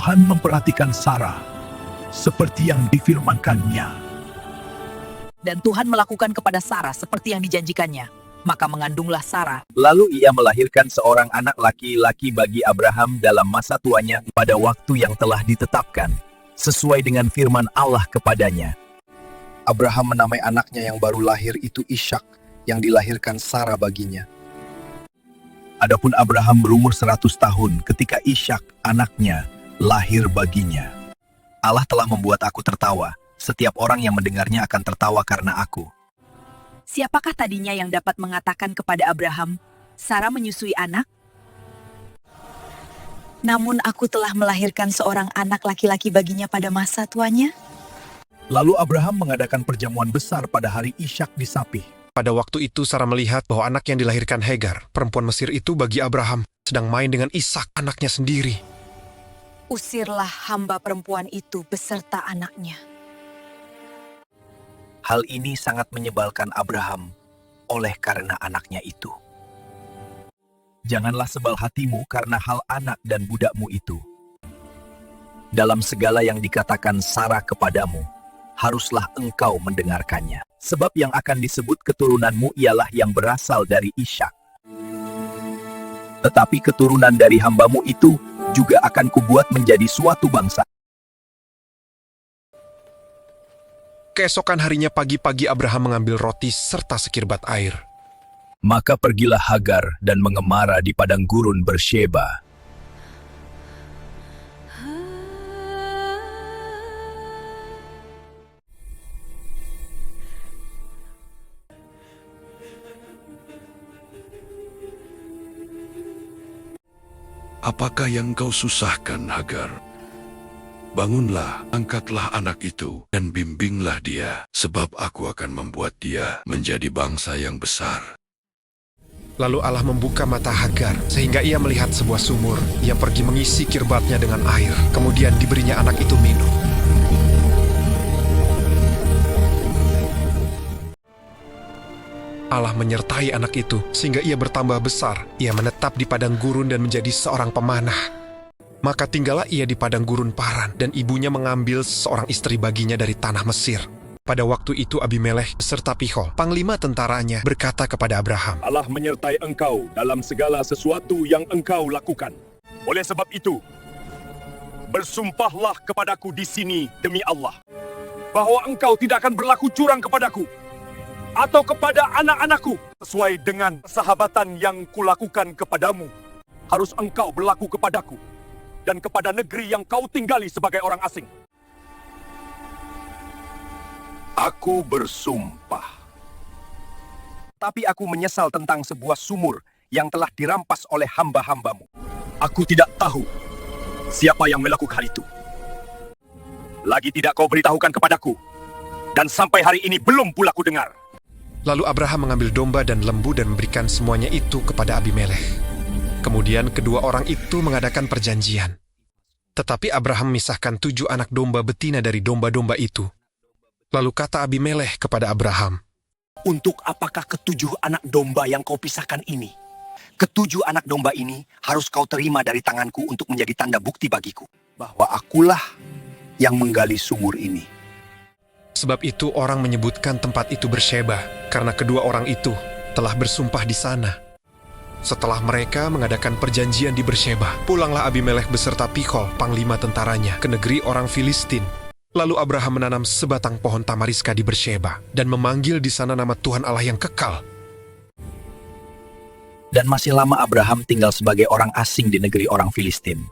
Tuhan memperhatikan Sarah seperti yang difirmankannya. Dan Tuhan melakukan kepada Sarah seperti yang dijanjikannya. Maka mengandunglah Sarah. Lalu ia melahirkan seorang anak laki-laki bagi Abraham dalam masa tuanya pada waktu yang telah ditetapkan, sesuai dengan firman Allah kepadanya. Abraham menamai anaknya yang baru lahir itu Ishak, yang dilahirkan Sarah baginya. Adapun Abraham berumur 100 tahun ketika Ishak anaknya lahir baginya. Allah telah membuat aku tertawa. Setiap orang yang mendengarnya akan tertawa karena aku. Siapakah tadinya yang dapat mengatakan kepada Abraham, Sarah menyusui anak? Namun aku telah melahirkan seorang anak laki-laki baginya pada masa tuanya. Lalu Abraham mengadakan perjamuan besar pada hari Ishak di Sapih. Pada waktu itu Sarah melihat bahwa anak yang dilahirkan Hagar, perempuan Mesir itu bagi Abraham, sedang main dengan Ishak anaknya sendiri. Usirlah hamba perempuan itu beserta anaknya. Hal ini sangat menyebalkan Abraham oleh karena anaknya itu. Janganlah sebal hatimu karena hal anak dan budakmu itu. Dalam segala yang dikatakan Sarah kepadamu, haruslah engkau mendengarkannya. Sebab yang akan disebut keturunanmu ialah yang berasal dari Ishak. Tetapi keturunan dari hambamu itu juga akan kubuat menjadi suatu bangsa. Keesokan harinya pagi-pagi Abraham mengambil roti serta sekirbat air. Maka pergilah Hagar dan mengemara di padang gurun Bersheba. Apakah yang kau susahkan, Hagar? Bangunlah, angkatlah anak itu, dan bimbinglah dia, sebab aku akan membuat dia menjadi bangsa yang besar. Lalu Allah membuka mata Hagar, sehingga ia melihat sebuah sumur. Ia pergi mengisi kirbatnya dengan air, kemudian diberinya anak itu minum. Allah menyertai anak itu, sehingga ia bertambah besar. Ia menetap di padang gurun dan menjadi seorang pemanah. Maka tinggallah ia di padang gurun Paran, dan ibunya mengambil seorang istri baginya dari tanah Mesir. Pada waktu itu Abimelekh beserta Pihol, panglima tentaranya, berkata kepada Abraham, Allah menyertai engkau dalam segala sesuatu yang engkau lakukan. Oleh sebab itu, bersumpahlah kepadaku di sini demi Allah, bahwa engkau tidak akan berlaku curang kepadaku, atau kepada anak-anakku, sesuai dengan persahabatan yang kulakukan kepadamu. Harus engkau berlaku kepadaku, dan kepada negeri yang kau tinggali sebagai orang asing. Aku bersumpah. Tapi aku menyesal tentang sebuah sumur yang telah dirampas oleh hamba-hambamu. Aku tidak tahu siapa yang melakukan hal itu. Lagi tidak kau beritahukan kepadaku, dan sampai hari ini belum pula ku dengar. Lalu Abraham mengambil domba dan lembu dan memberikan semuanya itu kepada Abimelekh. Kemudian kedua orang itu mengadakan perjanjian. Tetapi Abraham memisahkan 7 anak domba betina dari domba-domba itu. Lalu kata Abimelekh kepada Abraham, Untuk apakah 7 anak domba yang kau pisahkan ini? 7 anak domba ini harus kau terima dari tanganku untuk menjadi tanda bukti bagiku, bahwa akulah yang menggali sumur ini. sebab itu orang menyebutkan tempat itu Bersheba, karena kedua orang itu telah bersumpah di sana. Setelah mereka mengadakan perjanjian di Bersheba, pulanglah Abimelekh beserta Pihol, panglima tentaranya, ke negeri orang Filistin. Lalu Abraham menanam sebatang pohon tamariska di Bersheba, dan memanggil di sana nama Tuhan Allah yang kekal. Dan masih lama Abraham tinggal sebagai orang asing di negeri orang Filistin.